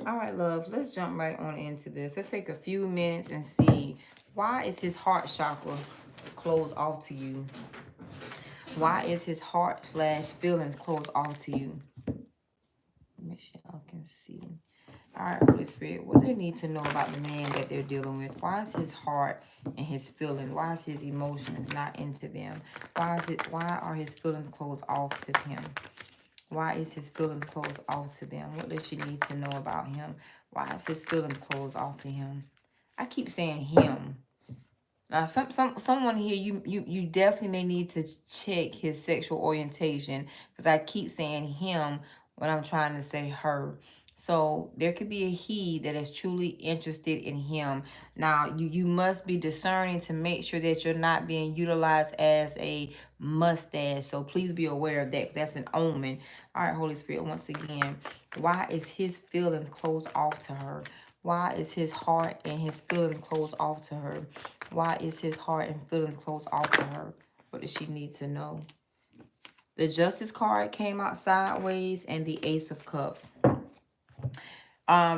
All right, love, let's jump right on into this. Let's take a few minutes and see, why is his heart chakra closed off to you? Why is his heart slash feelings closed off to you? Make sure y'all can see. All right, Holy Spirit, what do they need to know about the man that they're dealing with? Why is his heart and his feelings, why is his emotions not into them? Why are his feelings closed off to him? Why is his feelings closed off to them? What does she need to know about him? Why is his feelings closed off to him? I keep saying him. Now, someone here, you definitely may need to check his sexual orientation, because I keep saying him when I'm trying to say her. So there could be a he that is truly interested in him. Now, you must be discerning to make sure that you're not being utilized as a mustache. So please be aware of that, 'cause that's an omen. All right, Holy Spirit, once again, why is his feelings closed off to her? Why is his heart and his feelings closed off to her? Why is his heart and feelings closed off to her? What does she need to know? The Justice card came out sideways, and the Ace of Cups.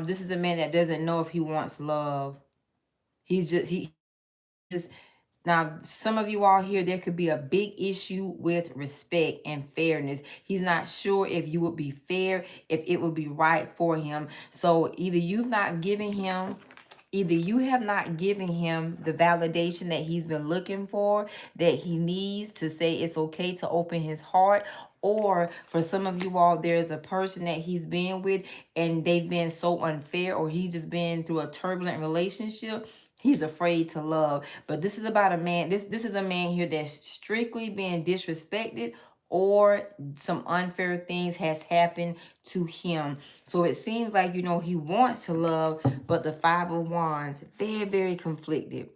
This is a man that doesn't know if he wants love. He's just now, some of you all here, there could be a big issue with respect and fairness. He's not sure if you would be fair, if it would be right for him. So either you have not given him the validation that he's been looking for, that he needs to say it's okay to open his heart. Or for some of you all, there's a person that he's been with and they've been so unfair, or he's just been through a turbulent relationship. He's afraid to love. But this is about a man. This is a man here that's strictly being disrespected, or some unfair things has happened to him. So it seems like, he wants to love, but the Five of Wands, very, very conflicted.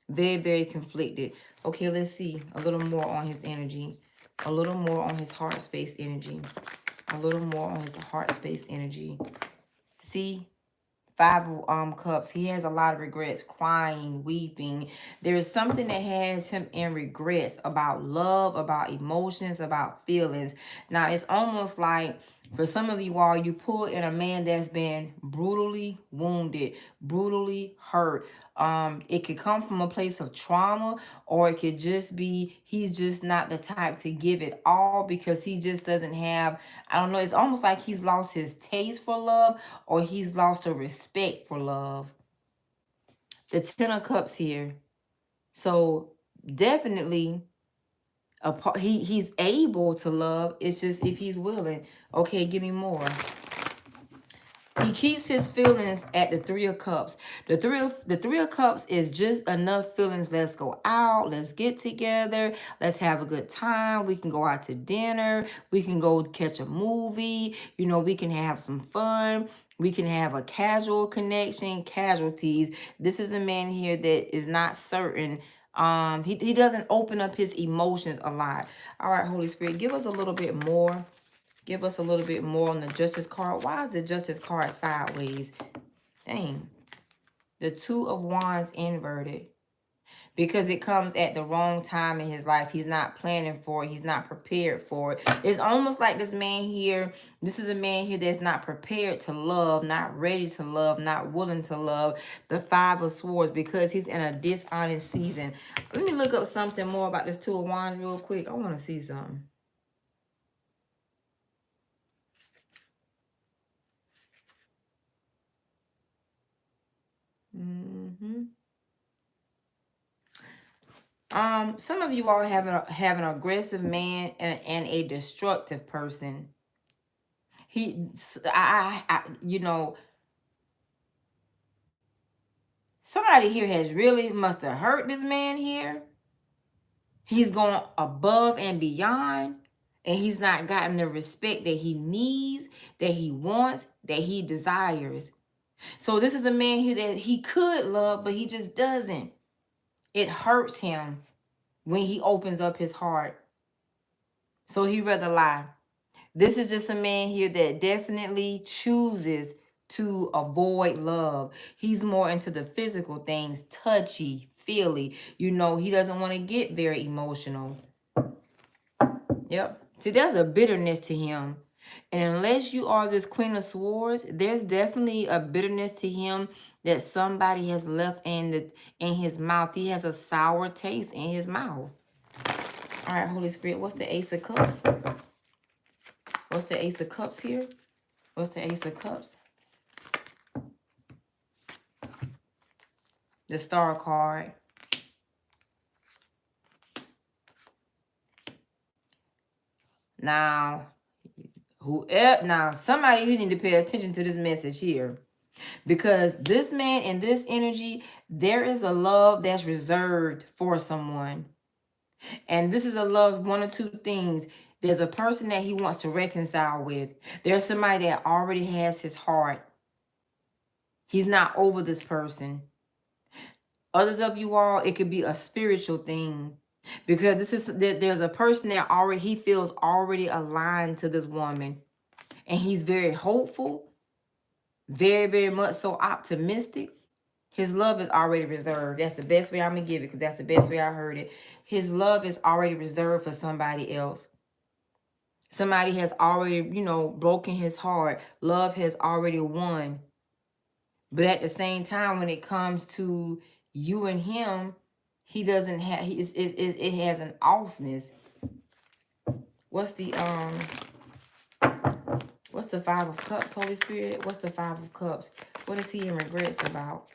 Very, very conflicted. Okay, let's see a little more on his energy. A little more on his heart space energy. A little more on his heart space energy. See? Five of Cups. He has a lot of regrets, crying, weeping. There is something that has him in regrets about love, about emotions, about feelings. Now, it's almost like, for some of you all, you pull in a man that's been brutally wounded, brutally hurt. It could come from a place of trauma, or it could just be he's just not the type to give it all, because he just doesn't have, I don't know, it's almost like he's lost his taste for love, or he's lost a respect for love. The Ten of Cups here. So definitely he's able to love. It's just if he's willing. Okay, give me more. He keeps his feelings at the Three of Cups. The Three of Cups is just enough feelings. Let's go out. Let's get together. Let's have a good time. We can go out to dinner. We can go catch a movie. We can have some fun. We can have a casual connection. Casualties. This is a man here that is not certain. He doesn't open up his emotions a lot. All right, Holy Spirit, give us a little bit more. Give us a little bit more on the Justice card. Why is the Justice card sideways? Dang. The Two of Wands inverted. Because it comes at the wrong time in his life. He's not planning for it. He's not prepared for it. It's almost like this man here, this is a man here that's not prepared to love, not ready to love, not willing to love. The Five of Swords, because he's in a dishonest season. Let me look up something more about this Two of Wands real quick. I want to see something. Some of you all have an aggressive man and a destructive person. Somebody here has really must have hurt this man here. He's gone above and beyond, and he's not gotten the respect that he needs, that he wants, that he desires. So this is a man here that he could love, but he just doesn't. It hurts him when he opens up his heart. So he'd rather lie. This is just a man here that definitely chooses to avoid love. He's more into the physical things, touchy, feely. He doesn't want to get very emotional. Yep. See, there's a bitterness to him. And unless you are this Queen of Swords, there's definitely a bitterness to him that somebody has left in his mouth. He has a sour taste in his mouth. All right, Holy Spirit, what's the Ace of Cups? What's the Ace of Cups here? What's the Ace of Cups? The Star card. Now, somebody you need to pay attention to this message here. Because this man and this energy, there is a love that's reserved for someone. And this is a love, one or two things. There's a person that he wants to reconcile with. There's somebody that already has his heart. He's not over this person. Others of you all, it could be a spiritual thing. Because there's a person that he feels already aligned to this woman. And he's very hopeful. Very, very much so optimistic. His love is already reserved. That's the best way I'm going to give it, because that's the best way I heard it. His love is already reserved for somebody else. Somebody has already, broken his heart. Love has already won. But at the same time, when it comes to you and him, he doesn't have, it has an offness. What's the Five of Cups, Holy Spirit? What's the Five of Cups? What is he in regrets about?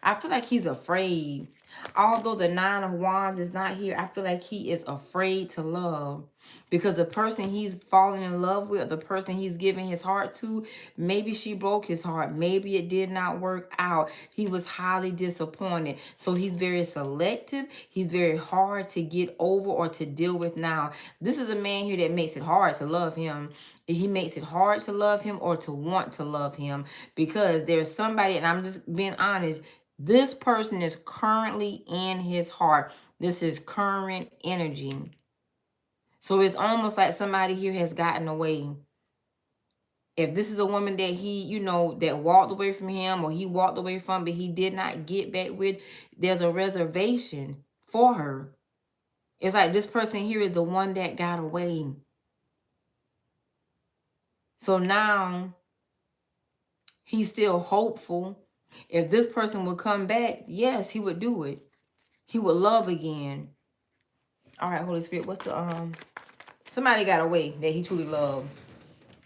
I feel like he's afraid. Although the Nine of Wands is not here, I feel like he is afraid to love. Because the person he's falling in love with, the person he's giving his heart to, maybe she broke his heart. Maybe it did not work out. He was highly disappointed. So he's very selective. He's very hard to get over or to deal with now. This is a man here that makes it hard to love him. He makes it hard to love him or to want to love him. Because there's somebody, and I'm just being honest, this person is currently in his heart. This is current energy. So it's almost like somebody here has gotten away. If this is a woman that he, that walked away from him, or he walked away from, but he did not get back with, there's a reservation for her. It's like this person here is the one that got away. So now he's still hopeful. If this person would come back, yes, he would do it. He would love again. All right, Holy Spirit, what's the somebody got away that he truly loved.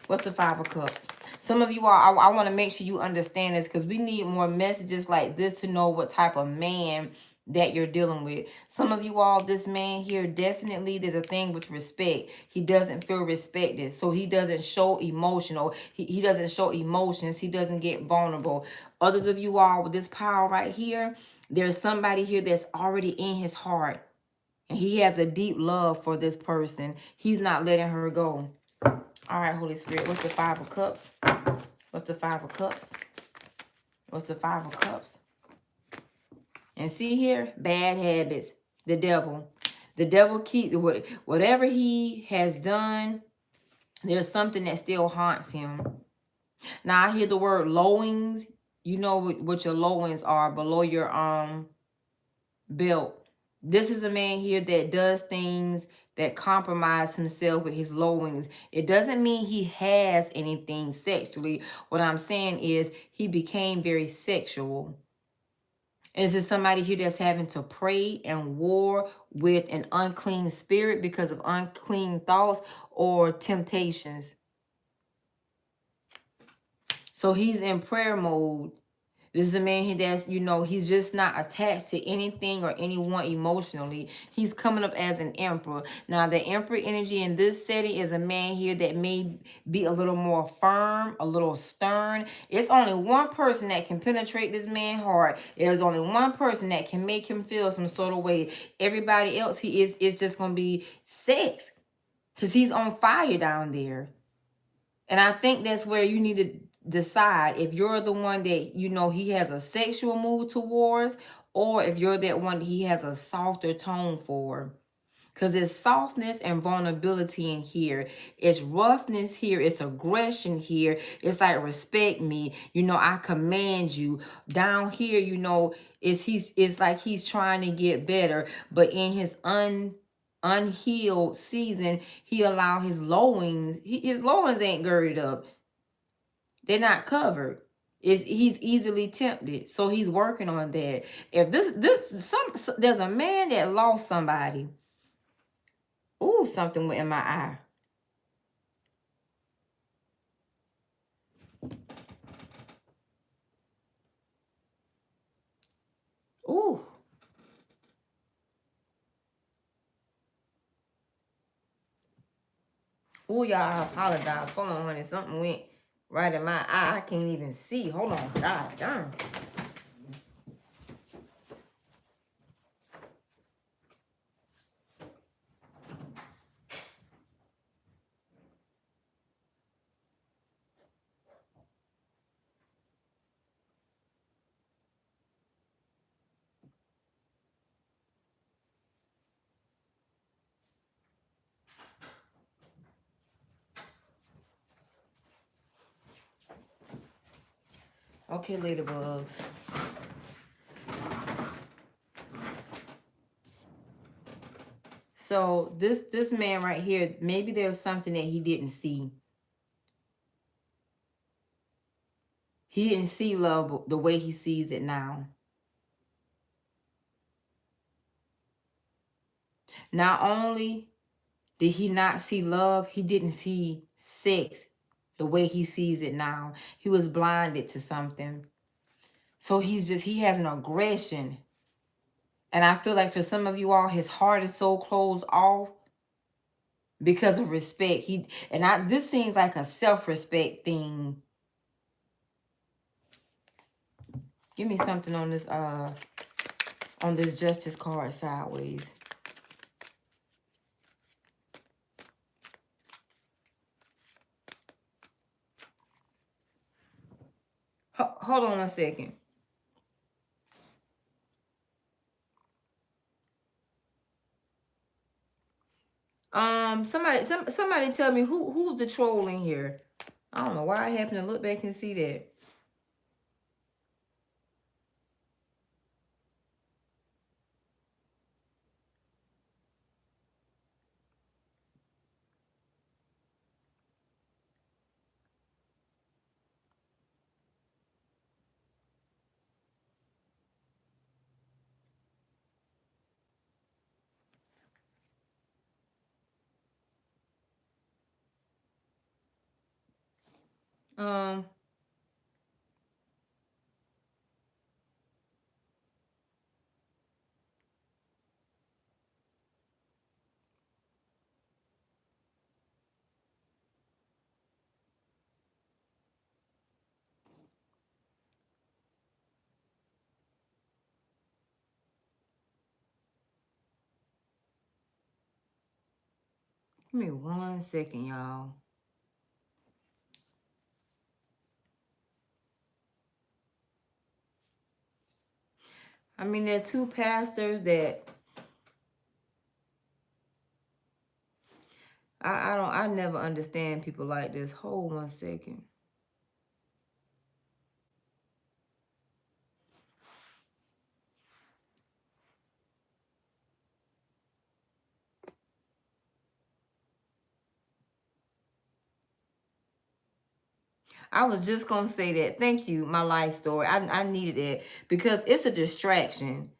What's the Five of Cups? Some of you all, I want to make sure you understand this, because we need more messages like this to know what type of man that you're dealing with. Some of you all, this man here, definitely there's a thing with respect. He doesn't feel respected, so he doesn't show emotional. He doesn't show emotions. He doesn't get vulnerable. Others of you all, with this power right here, there's somebody here that's already in his heart. And he has a deep love for this person. He's not letting her go. All right, Holy Spirit, what's the Five of Cups? What's the Five of Cups? What's the Five of Cups? And see here, bad habits. The devil. The devil keeps, whatever he has done, there's something that still haunts him. Now, I hear the word lowings. You know what your lowings are, below your belt. This is a man here that does things that compromise himself with his lowings. It doesn't mean he has anything sexually. What I'm saying is he became very sexual. And this is somebody here that's having to pray and war with an unclean spirit because of unclean thoughts or temptations. So he's in prayer mode. This is a man that's, he's just not attached to anything or anyone emotionally. He's coming up as an emperor. Now, the emperor energy in this setting is a man here that may be a little more firm, a little stern. It's only one person that can penetrate this man's heart. There's only one person that can make him feel some sort of way. Everybody else, it's just going to be sex, because he's on fire down there. And I think that's where you need to decide if you're the one that, he has a sexual mood towards, or if you're that one that he has a softer tone for. Because there's softness and vulnerability in here. It's roughness here. It's aggression here. It's like, respect me. I command you. Down here, it's like he's trying to get better. But in his unhealed season, he allowed his loins, his loins ain't girded up. They're not covered. He's easily tempted. So he's working on that. If there's a man that lost somebody. Ooh, something went in my eye. Ooh. Ooh, y'all, I apologize. Hold on, honey. Something went right in my eye. I can't even see. Hold on. God darn. Okay, ladybugs. So this man right here, maybe there's something that he didn't see. He didn't see love the way he sees it now. Not only did he not see love, he didn't see sex the way he sees it now. He was blinded to something. So he has an aggression. And I feel like for some of you all, his heart is so closed off because of respect. This seems like a self-respect thing. Give me something on this justice card sideways. Hold on a second. Somebody tell me who's the troll in here. I don't know why I happen to look back and see that. Give me 1 second, y'all. I mean, there are two pastors that I never understand people like this. Hold 1 second. I was just gonna say that. Thank you, my life story. I needed it because it's a distraction.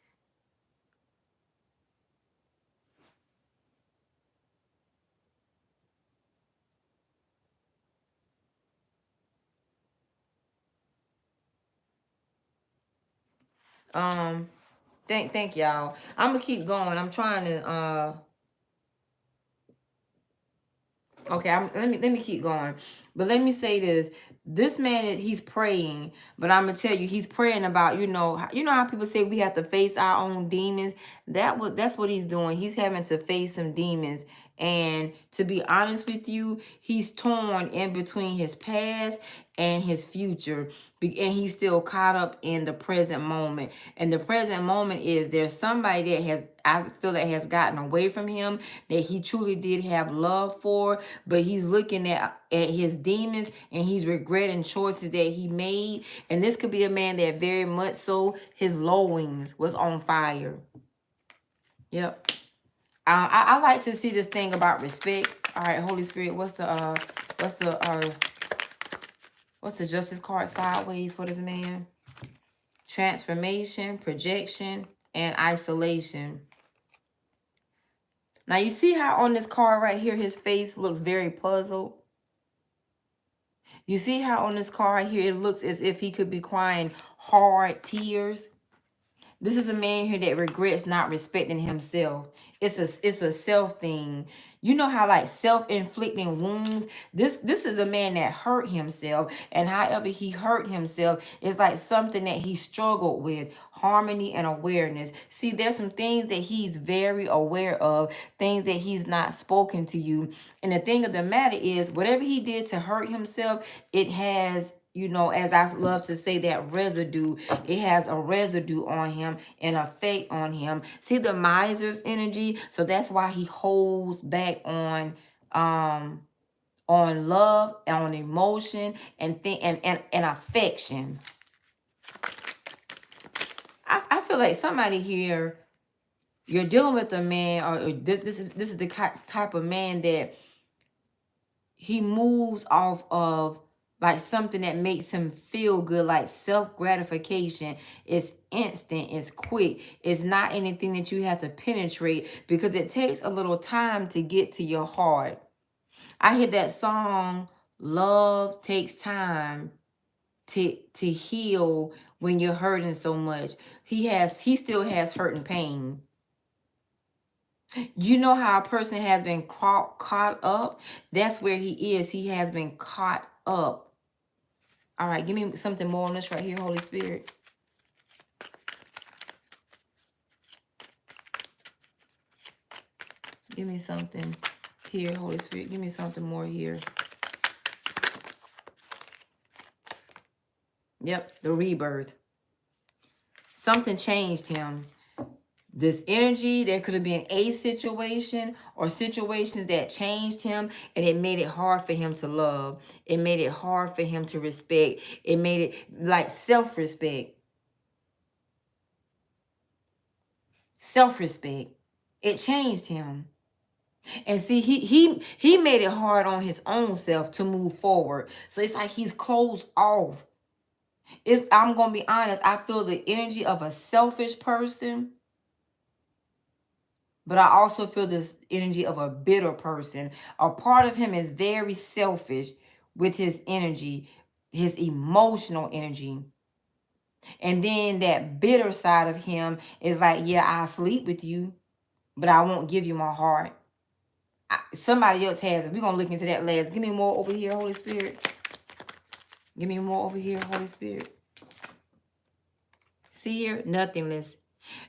Thank y'all. I'm gonna keep going. I'm trying to okay, let me keep going. But let me say this. This man, he's praying, but I'm gonna tell you, he's praying about, you know how people say we have to face our own demons. That's what he's doing. He's having to face some demons. And to be honest with you, he's torn in between his past and his future. And he's still caught up in the present moment. And the present moment is there's somebody that I feel that has gotten away from him, that he truly did have love for, but he's looking at his demons and he's regretting choices that he made. And this could be a man that very much so his loins was on fire. Yep. I like to see this thing about respect. All right, Holy Spirit, what's the justice card sideways for this man? Transformation, projection, and isolation. Now you see how on this card right here, his face looks very puzzled. You see how on this card right here, it looks as if he could be crying hard tears. This is a man here that regrets not respecting himself. It's a self thing. You know how like self-inflicting wounds. This is a man that hurt himself, and however he hurt himself is like something that he struggled with. Harmony and awareness. See, there's some things that he's very aware of, things that he's not spoken to you. And the thing of the matter is, whatever he did to hurt himself, it has, you know, as I love to say, that residue. It has a residue on him, an effect on him. See the miser's energy, so that's why he holds back on love, on emotion, and affection. I feel like somebody here, you're dealing with a man, or this is the type of man that he moves off of like something that makes him feel good, like self-gratification. It's instant, it's quick. It's not anything that you have to penetrate, because it takes a little time to get to your heart. I hear that song, love takes time to heal when you're hurting so much. He still has hurt and pain. You know how a person has been caught up? That's where he is. He has been caught up. All right, give me something more on this right here, Holy Spirit. Give me something here, Holy Spirit. Give me something more here. Yep, the rebirth. Something changed him. This energy, there could have been a situation or situations that changed him, and it made it hard for him to love. It made it hard for him to respect. It made it like self-respect. Self-respect. It changed him. And see, he made it hard on his own self to move forward. So it's like he's closed off. I'm gonna be honest, I feel the energy of a selfish person. But I also feel this energy of a bitter person. A part of him is very selfish with his energy, his emotional energy. And then that bitter side of him is like, yeah, I'll sleep with you, but I won't give you my heart. Somebody else has it. We're going to look into that last. Give me more over here, Holy Spirit. Give me more over here, Holy Spirit. See here? Nothingness.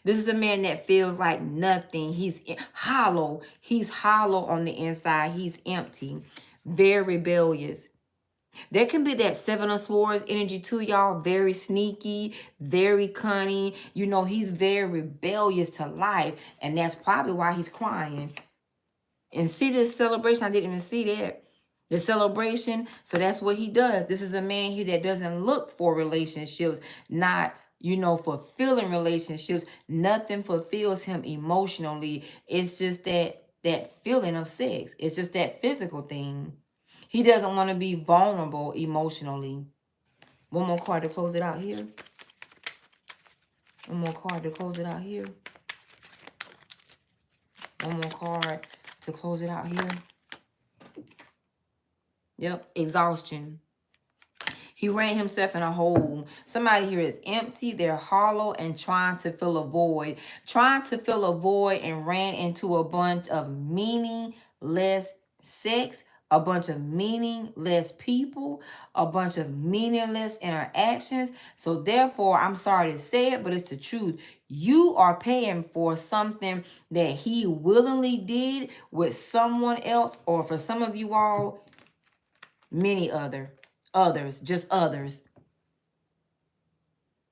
This is a man that feels like nothing. He's hollow. He's hollow on the inside. He's empty. Very rebellious. There can be that Seven of Swords energy too, y'all. Very sneaky, very cunning. You know, he's very rebellious to life. And that's probably why he's crying. And see this celebration? I didn't even see that. The celebration. So that's what he does. This is a man here that doesn't look for relationships, not, you know, fulfilling relationships. Nothing fulfills him emotionally. It's just that feeling of sex. It's just that physical thing. He doesn't want to be vulnerable emotionally. One more card to close it out here. One more card to close it out here. One more card to close it out here. Yep, exhaustion. He ran himself in a hole. Somebody here is empty, they're hollow, and trying to fill a void. Trying to fill a void and ran into a bunch of meaningless sex, a bunch of meaningless people, a bunch of meaningless interactions. So therefore, I'm sorry to say it, but it's the truth. You are paying for something that he willingly did with someone else, or for some of you all, many others, just others.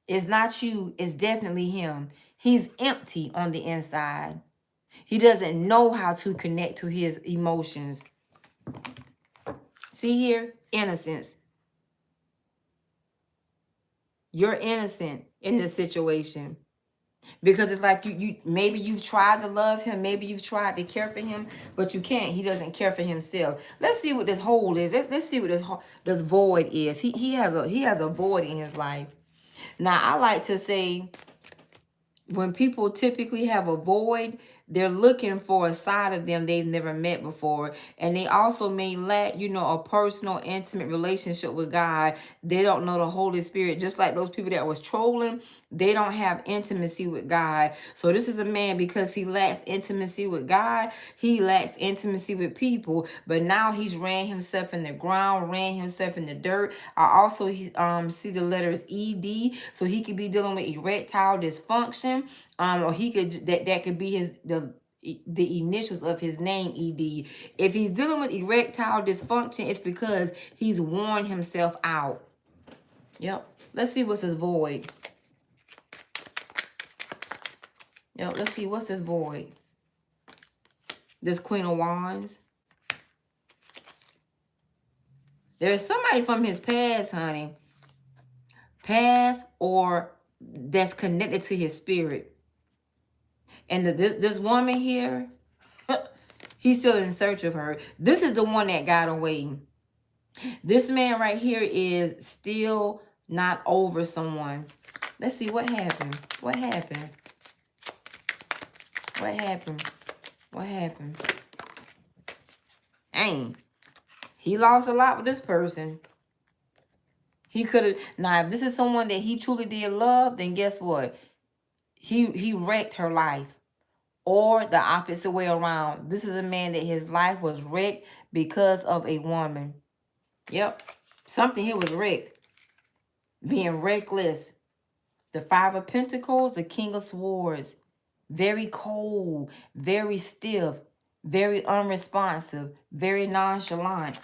It's not you, it's definitely him. He's empty on the inside. He doesn't know how to connect to his emotions. See here? Innocence. You're innocent in this situation. Because it's like you maybe you've tried to love him, maybe you've tried to care for him, but you can't. He doesn't care for himself. Let's see what this hole is. Let's see what this void is. He has a void in his life. Now I like to say, when people typically have a void, they're looking for a side of them they've never met before. And they also may lack, a personal, intimate relationship with God. They don't know the Holy Spirit. Just like those people that was trolling, they don't have intimacy with God. So this is a man, because he lacks intimacy with God, he lacks intimacy with people. But now he's ran himself in the ground, ran himself in the dirt. I also see the letters ED. So he could be dealing with erectile dysfunction. Or he could that could be the initials of his name, ED. If he's dealing with erectile dysfunction, it's because he's worn himself out. Yep. Let's see what's his void. Yep. Let's see what's his void. This Queen of Wands. There's somebody from his past, honey. Past, or that's connected to his spirit. And this woman here, he's still in search of her. This is the one that got away. This man right here is still not over someone. Let's see what happened. What happened? What happened? What happened? Dang. He lost a lot with this person. He could have. Now, if this is someone that he truly did love, then guess what? He wrecked her life. Or the opposite way around. This is a man that his life was wrecked because of a woman. Yep. Something here was wrecked. Being reckless. The Five of Pentacles, the King of Swords. Very cold, very stiff, very unresponsive, very nonchalant.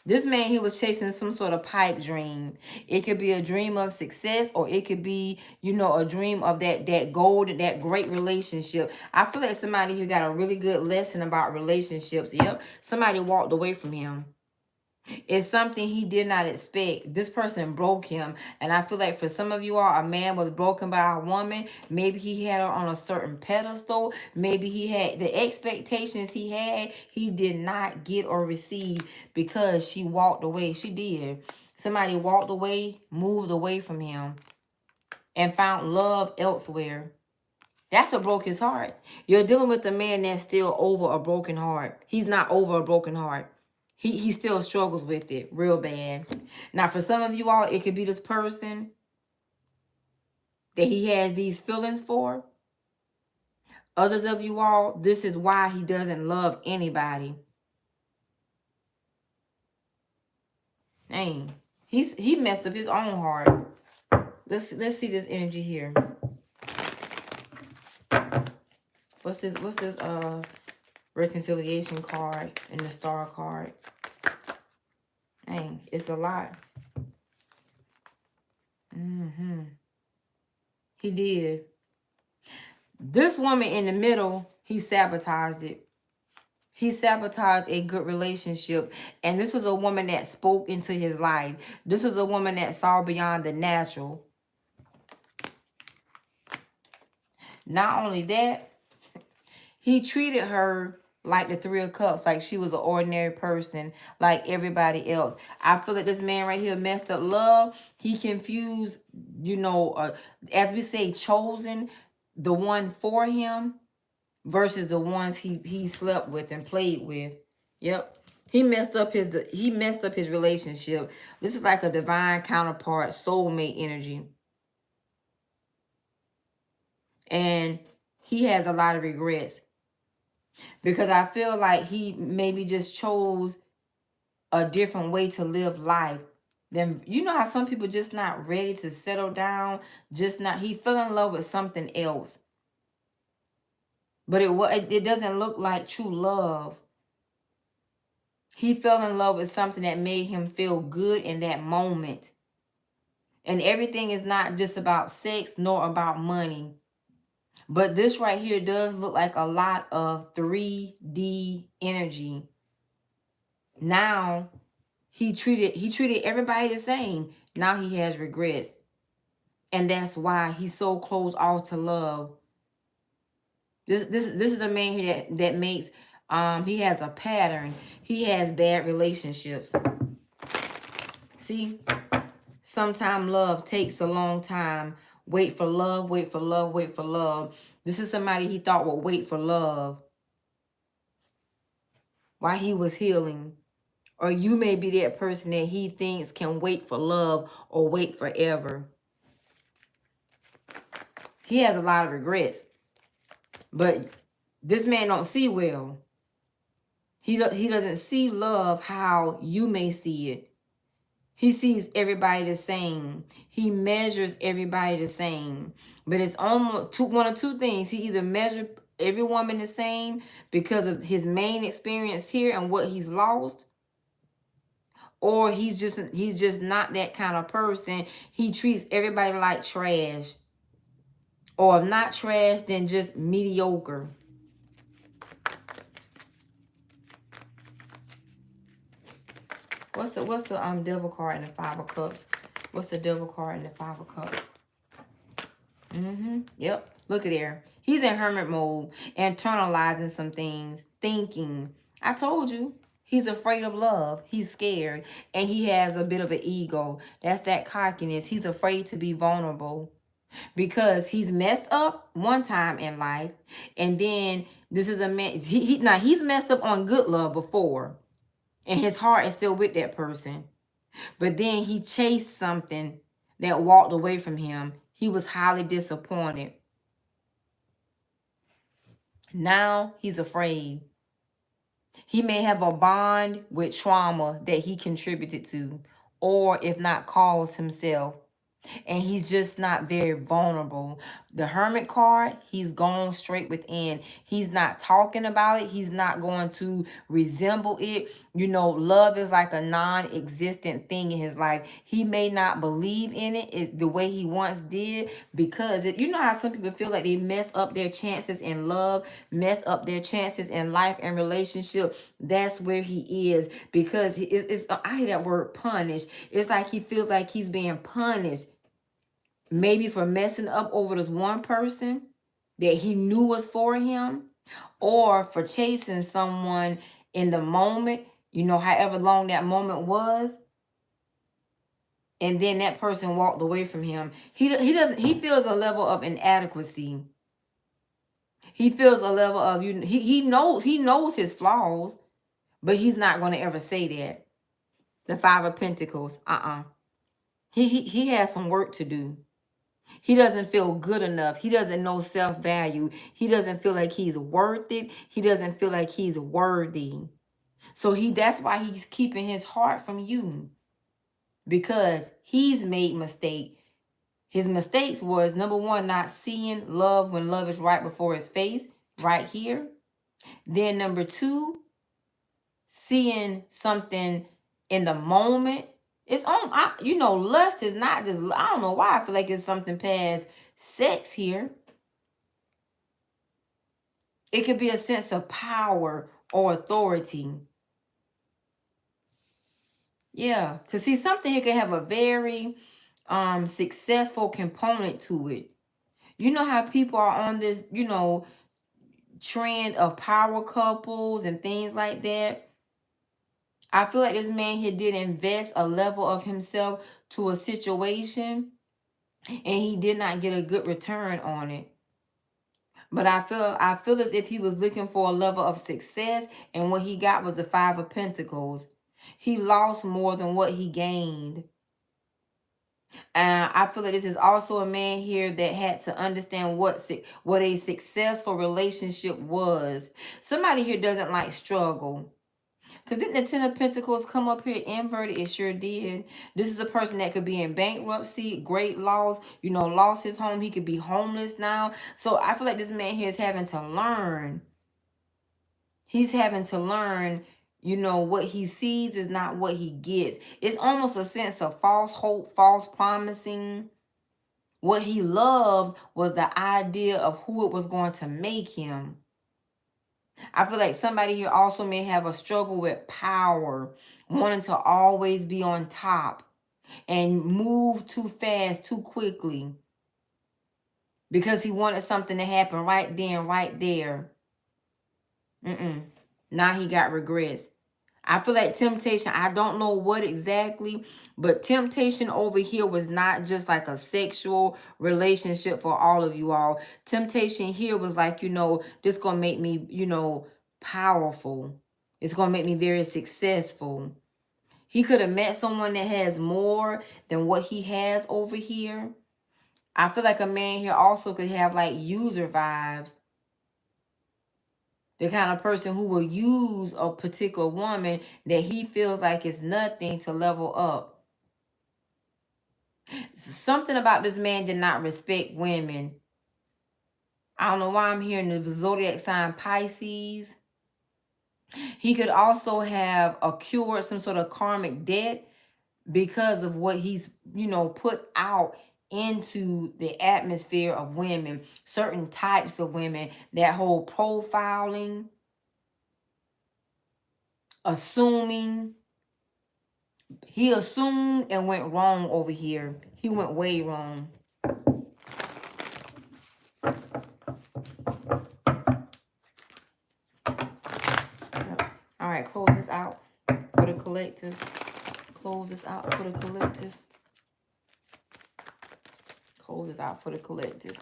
This man, he was chasing some sort of pipe dream. It could be a dream of success, or it could be, a dream of that gold, that great relationship. I feel like somebody who got a really good lesson about relationships. Yep. Somebody walked away from him. It's something he did not expect. This person broke him. And I feel like for some of you all, a man was broken by a woman. Maybe he had her on a certain pedestal. Maybe he had the expectations he did not get or receive because she walked away. She did. Somebody walked away, moved away from him, and found love elsewhere. That's what broke his heart. You're dealing with a man that's still over a broken heart. He's not over a broken heart. He still struggles with it real bad. Now, for some of you all, it could be this person that he has these feelings for. Others of you all, this is why he doesn't love anybody. Dang, he messed up his own heart. Let's see this energy here. What's this reconciliation card and the star card? Dang, it's a lot. He did. This woman in the middle, he sabotaged it. He sabotaged a good relationship. And this was a woman that spoke into his life. This was a woman that saw beyond the natural. Not only that, he treated her like the Three of Cups, like she was an ordinary person, like everybody else. I feel like this man right here messed up love. He confused, as we say, chosen, the one for him versus the ones he slept with and played with. Yep. He messed up his relationship. This is like a divine counterpart, soulmate energy. And he has a lot of regrets. Because I feel like he maybe just chose a different way to live life. Then you know how some people just not ready to settle down, he fell in love with something else. But it doesn't look like true love. He fell in love with something that made him feel good in that moment. And everything is not just about sex nor about money. But this right here does look like a lot of 3D energy. Now, he treated everybody the same. Now he has regrets. And that's why he's so closed off to love. This is a man here that makes he has a pattern. He has bad relationships. See, sometimes love takes a long time. Wait for love, wait for love, wait for love. This is somebody he thought would wait for love while he was healing. Or you may be that person that he thinks can wait for love or wait forever. He has a lot of regrets. But this man don't see well. He doesn't see love how you may see it. He sees everybody the same. He measures everybody the same. But it's almost one of two things. He either measures every woman the same because of his main experience here and what he's lost, or he's just not that kind of person. He treats everybody like trash. Or if not trash, then just mediocre. What's the devil card in the Five of Cups? What's the devil card in the Five of Cups? Yep. Look at there. He's in hermit mode, internalizing some things, thinking. I told you. He's afraid of love. He's scared. And he has a bit of an ego. That's that cockiness. He's afraid to be vulnerable. Because he's messed up one time in life. And then this is a man. Now he's messed up on good love before. And his heart is still with that person. But then he chased something that walked away from him. He was highly disappointed. Now he's afraid. He may have a bond with trauma that he contributed to, or if not caused himself. And he's just not very vulnerable. The Hermit card, he's gone straight within. He's not talking about it. He's not going to resemble it. You know, love is like a non-existent thing in his life. He may not believe in it the way he once did, because you know how some people feel like they mess up their chances in love, mess up their chances in life and relationship. That's where he is, because I hear that word punish. It's like he feels like he's being punished. Maybe for messing up over this one person that he knew was for him, or for chasing someone in the moment, you know, however long that moment was, and then that person walked away from him. He feels a level of inadequacy. He feels a level of he knows his flaws, but he's not going to ever say that. The Five of Pentacles, he has some work to do. He doesn't feel good enough. He doesn't know self-value. He doesn't feel like he's worth it. He doesn't feel like he's worthy. So that's why he's keeping his heart from you, because he's made mistake. His mistakes was, number one, not seeing love when love is right before his face, right here. Then number two, seeing something in the moment. It's on, you know, lust is not just, I don't know why I feel like it's something past sex here. It could be a sense of power or authority. Yeah, because see, something here can have a very successful component to it. You know how people are on this, you know, trend of power couples and things like that. I feel like this man here did invest a level of himself to a situation, and he did not get a good return on it. But I feel as if he was looking for a level of success, and what he got was the Five of Pentacles. He lost more than what he gained. And I feel like this is also a man here that had to understand what a successful relationship was. Somebody here doesn't like struggle. Because didn't the Ten of Pentacles come up here inverted? It sure did. This is a person that could be in bankruptcy, great loss, you know, lost his home. He could be homeless now. So I feel like this man here is having to learn. He's having to learn, you know, what he sees is not what he gets. It's almost a sense of false hope, false promising. What he loved was the idea of who it was going to make him. I feel like somebody here also may have a struggle with power, wanting to always be on top and move too fast, too quickly. because he wanted something to happen right then, right there. Now he got regrets. I feel like temptation, I don't know what exactly, but temptation over here was not just like a sexual relationship for all of you all. Temptation here was like, this gonna make me, powerful. It's gonna make me very successful. He could have met someone that has more than what he has over here. I feel like a man here also could have like user vibes. The kind of person who will use a particular woman that he feels like is nothing to level up. Something about this man did not respect women. I don't know why I'm hearing the zodiac sign Pisces. He could also have accrued some sort of karmic debt because of what he's, put out into the atmosphere of women, certain types of women, that whole profiling, assuming. He assumed and went wrong over here. He went way wrong. All right, close this out for the collective. Close this out for the collective. Close this out for the collective.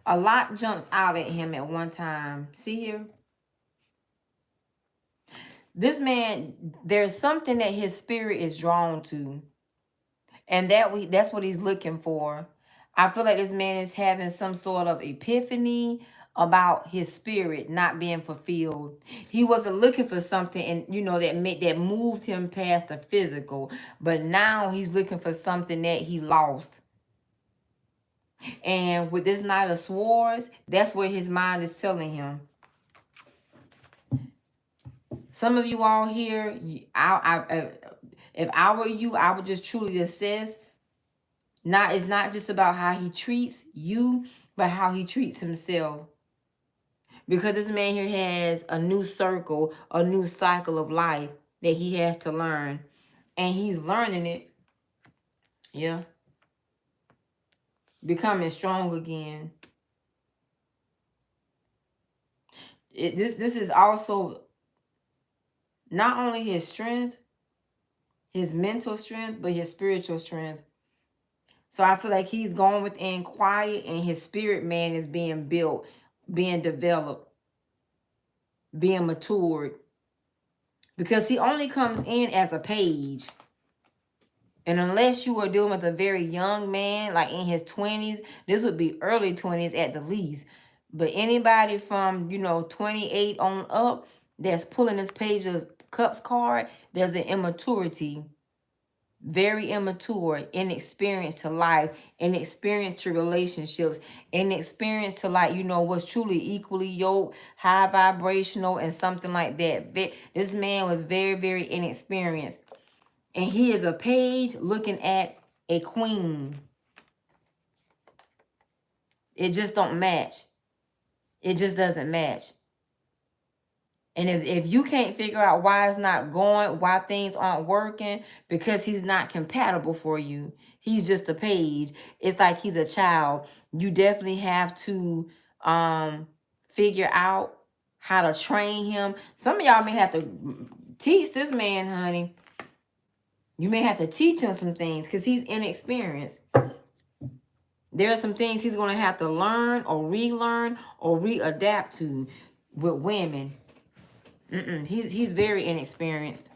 A lot jumps out at him at one time. See here? This man, there's something that his spirit is drawn to. And that's what he's looking for. I feel like this man is having some sort of epiphany about his spirit not being fulfilled. He wasn't looking for something, and that moved him past the physical, but now he's looking for something that he lost. And with this Knight of Swords, that's where his mind is telling him. Some of you all here, if I were you, I would just truly assess. It's not just about how he treats you, but how he treats himself. Because this man here has a new circle, a new cycle of life that he has to learn. And he's learning it. Yeah. Becoming strong again. This is also not only his strength, his mental strength, but his spiritual strength. So I feel like he's going within quiet, and his spirit man is being built, being developed, being matured. Because he only comes in as a page. And unless you are dealing with a very young man, like in his 20s, this would be early 20s at the least. But anybody from, 28 on up that's pulling this Page of Cups card, there's an immaturity. Very immature, inexperienced to life, inexperienced to relationships, inexperienced to what's truly equally yoked, high vibrational, and something like that. This man was very, very inexperienced. And he is a page looking at a queen. It just don't match. It just doesn't match. And if you can't figure out why it's not going, why things aren't working, because he's not compatible for you. He's just a page. It's like he's a child. You definitely have to figure out how to train him. Some of y'all may have to teach this man, honey. You may have to teach him some things because he's inexperienced. There are some things he's going to have to learn or relearn or readapt to with women. He's very inexperienced.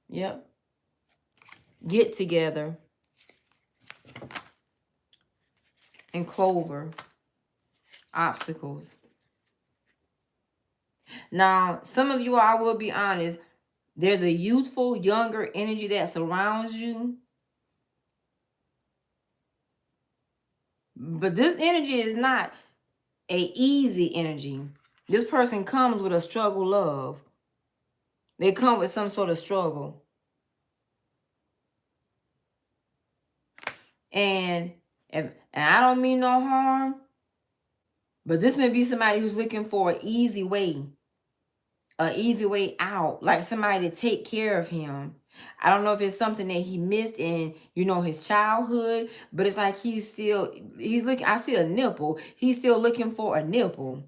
Yep. Get together. And Clover. Obstacles. Now, some of you, I will be honest, there's a youthful, younger energy that surrounds you. But this energy is not a easy energy. This person comes with a struggle love. They come with some sort of struggle. And I don't mean no harm, but this may be somebody who's looking for an easy way an easy way out, like somebody to take care of him. I don't know if it's something that he missed in, his childhood, but it's like he's looking, I see a nipple. He's still looking for a nipple.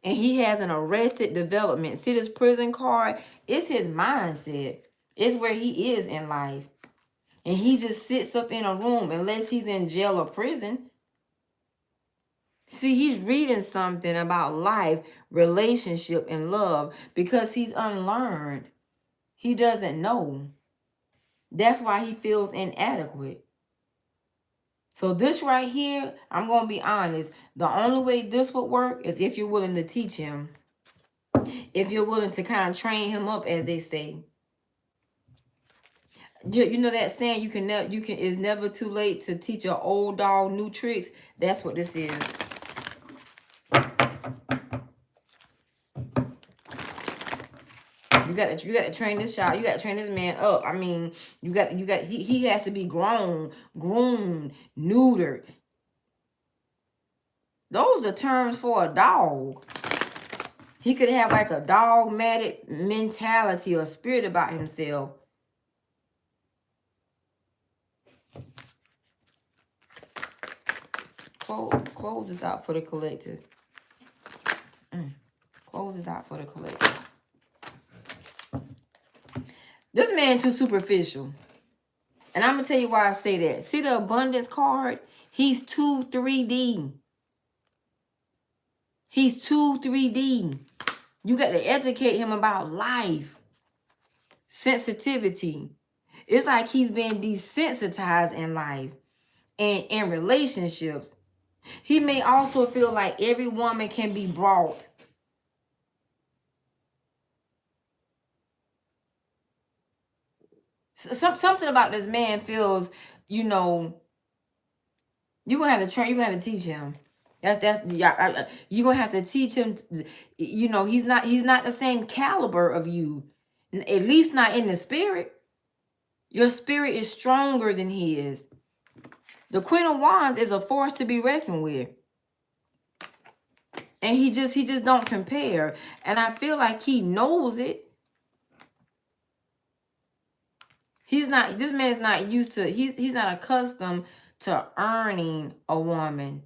And he has an arrested development. See this prison card? It's his mindset. It's where he is in life. And he just sits up in a room unless he's in jail or prison. See, he's reading something about life, relationship, and love because he's unlearned. He doesn't know. That's why he feels inadequate. So this right here, I'm going to be honest. The only way this would work is if you're willing to teach him. If you're willing to kind of train him up, as they say. You know that saying, it's never too late to teach an old dog new tricks. That's what this is. You got to train this child. You got to train this man up. I mean, he has to be grown, groomed, neutered. Those are terms for a dog. He could have like a dogmatic mentality or spirit about himself. Close this out for the collective. Close this out for the collective. This man too superficial. And I'm going to tell you why I say that. See the abundance card? He's too 3D. He's too 3D. You got to educate him about life. Sensitivity. It's like he's been desensitized in life and in relationships. He may also feel like every woman can be brought. Something about this man feels, you're gonna have to train. You're gonna have to teach him. You're gonna have to teach him. He's not the same caliber of you. At least not in the spirit. Your spirit is stronger than his. The Queen of Wands is a force to be reckoned with. And he just don't compare. And I feel like he knows it. This man's not used to, he's not accustomed to earning a woman.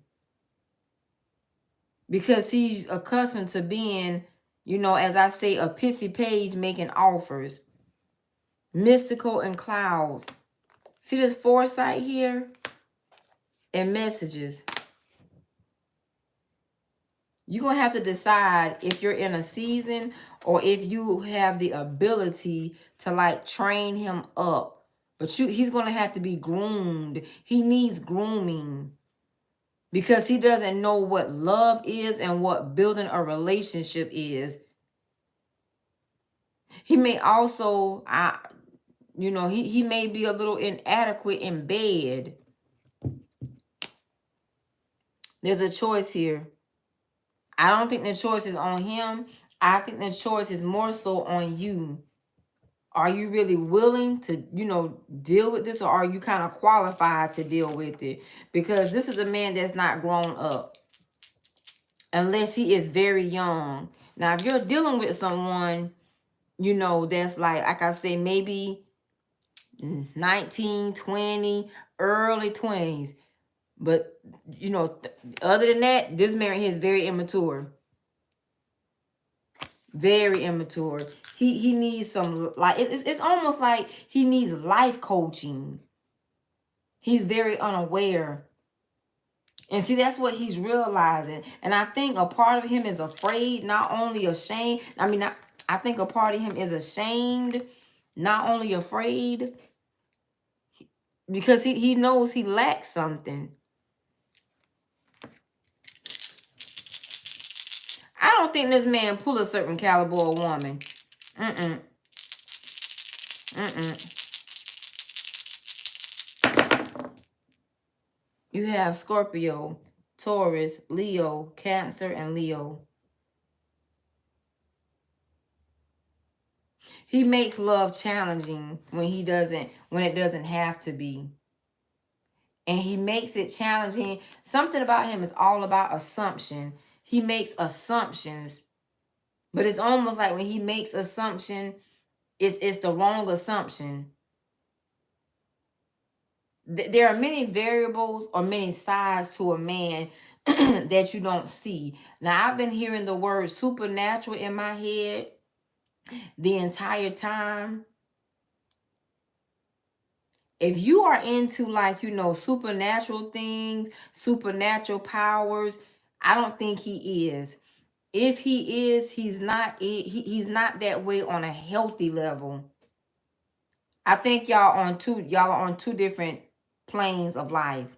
Because he's accustomed to being, as I say, a pissy page making offers. Mystical and clouds. See this foresight here? And messages. You're going to have to decide if you're in a season or if you have the ability to like train him up. But he's going to have to be groomed. He needs grooming. Because he doesn't know what love is and what building a relationship is. He may also, he may be a little inadequate in bed. There's a choice here. I don't think the choice is on him. I think the choice is more so on you. Are you really willing to, deal with this, or are you kind of qualified to deal with it? Because this is a man that's not grown up. Unless he is very young. Now, if you're dealing with someone, that's like I say, maybe 19, 20, early 20s. But, other than that, this man here is very immature. Very immature. He needs some, like, it's almost like he needs life coaching. He's very unaware. And see, that's what he's realizing. And I think a part of him is afraid, not only ashamed. I think a part of him is ashamed, not only afraid. Because he knows he lacks something. I don't think this man pull a certain caliber of woman. You have Scorpio, Taurus, Leo, Cancer, and Leo. He makes love challenging when it doesn't have to be. And he makes it challenging. Something about him is all about assumption. He makes assumptions But it's almost like when he makes assumption, it's the wrong assumption. There are many variables or many sides to a man that you don't see. Now, I've been hearing the word supernatural in my head the entire time. If you are into, like, you know, supernatural things, supernatural powers, I don't think he is. If he is, he's not that way on a healthy level. I think y'all are on two different planes of life.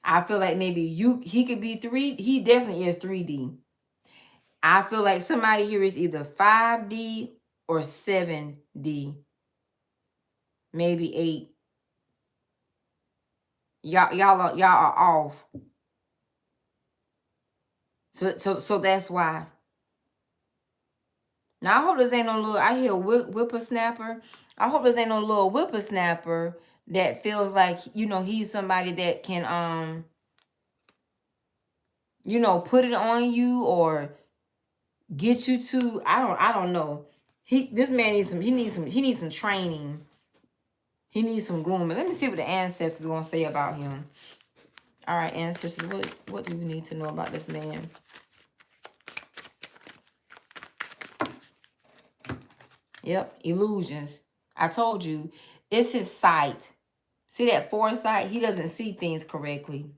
I feel like maybe he could be he definitely is 3D. I feel like somebody here is either 5D or 7D. Maybe 8. Y'all are off. So that's why. Now I hope this ain't no little, I hear whippersnapper. I hope this ain't no little whippersnapper that feels like, you know, he's somebody that can you know, put it on you or get you to, I don't know. This man needs some training. He needs some grooming. Let me see what the ancestors are gonna say about him. All right, ancestors, what do we need to know about this man? Yep, illusions. I told you, it's his sight. See that foresight? He doesn't see things correctly.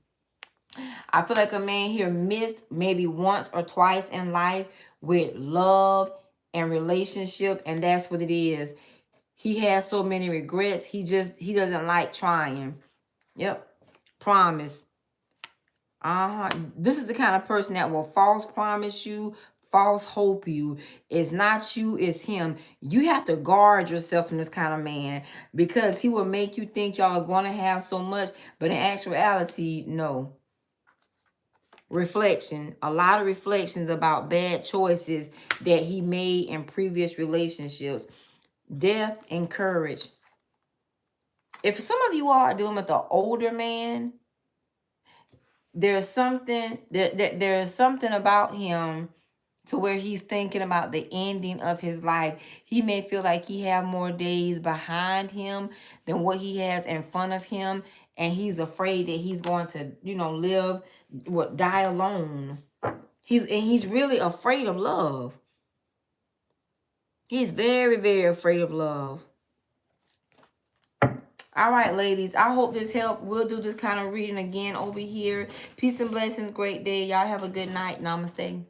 I feel like a man here missed maybe once or twice in life with love and relationship, and that's what it is. He has so many regrets. He doesn't like trying. Yep. Promise. This is the kind of person that will false promise you, false hope you. It's not you, it's him. You have to guard yourself from this kind of man because he will make you think y'all are going to have so much, but in actuality, no. Reflection. A lot of reflections about bad choices that he made in previous relationships. Death and courage. If some of you are dealing with an older man, there's something there's something about him to where he's thinking about the ending of his life. He may feel like he have more days behind him than what he has in front of him, and he's afraid that he's going to, you know, die alone. He's really afraid of love. He's very, very afraid of love. All right, ladies, I hope this helped. We'll do this kind of reading again over here. Peace and blessings. Great day. Y'all have a good night. Namaste.